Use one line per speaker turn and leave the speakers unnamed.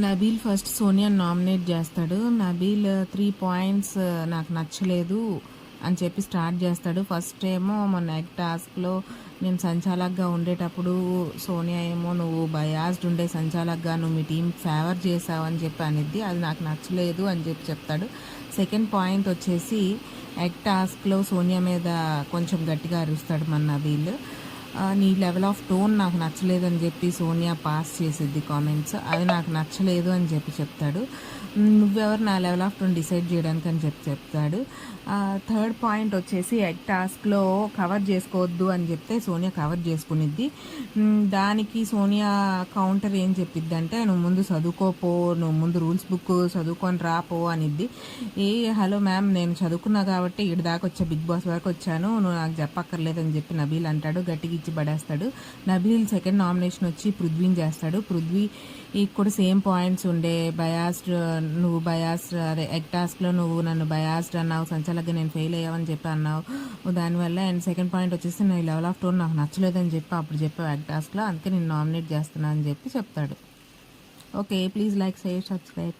Nabeel first సోనియాని nominate చేస్తాడు. Nabeel 3 points నాకు నచ్చలేదు అని చెప్పి స్టార్ట్ చేస్తాడు. ఫస్ట్ ఏమో మొన్న ఎగ్ టాస్క్లో నేను సంచాలక్గా ఉండేటప్పుడు సోనియా ఏమో నువ్వు బయాస్డ్ ఉండే సంచాలక్గా నువ్వు మీ టీం ఫేవర్ చేసావు అని చెప్పి అనిద్ది. అది నాకు నచ్చలేదు అని చెప్పి చెప్తాడు. సెకండ్ పాయింట్ వచ్చేసి ఎగ్ టాస్క్లో సోనియా మీద కొంచెం గట్టిగా అరుస్తాడు మన నబీల్. నీ లెవెల్ ఆఫ్ టోన్ నాకు నచ్చలేదని చెప్పి సోనియా పాస్ చేసిద్ది కామెంట్స్. అవి నాకు నచ్చలేదు అని చెప్పి చెప్తాడు. నువ్వెవరు నా లెవెల్ ఆఫ్ టోన్ డిసైడ్ చేయడానికి అని చెప్పి చెప్తాడు. థర్డ్ పాయింట్ వచ్చేసి ఎగ్ టాస్క్లో కవర్ చేసుకోవద్దు అని చెప్తే సోనియా కవర్ చేసుకునిద్ది. దానికి సోనియా కౌంటర్ ఏం చెప్పిద్ది అంటే నువ్వు ముందు చదువుకోపో, నువ్వు ముందు రూల్స్ బుక్ చదువుకొని రాపో అనిద్ది. హలో మ్యామ్, నేను చదువుకున్నా కాబట్టి ఇటు దాకా వచ్చా, బిగ్ బాస్ వరకు వచ్చాను, నువ్వు నాకు చెప్పక్కర్లేదని చెప్పి నబీల్ అంటాడు. గట్టిగా ఇచ్చి పడేస్తాడు. నబీల్ సెకండ్ నామినేషన్ వచ్చి పృథ్వీని చేస్తాడు. పృథ్వీ కూడా సేమ్ పాయింట్స్ ఉండే బయాస్డ్, నువ్వు బయాస్డ్, అదే ఎగ్ టాస్క్లో నువ్వు నన్ను బయాస్డ్ అన్నావు, సంచాలక్గా నేను ఫెయిల్ అయ్యావని చెప్పి అన్నావు దానివల్ల. అండ్ సెకండ్ పాయింట్ వచ్చేసి నీ లెవెల్ ఆఫ్ టోన్ నాకు నచ్చలేదని చెప్పి అప్పుడు చెప్పావు ఎగ్ టాస్క్లో, అందుకే నేను నామినేట్ చేస్తున్నా అని చెప్పి చెప్తాడు. Okay, please like, share, subscribe.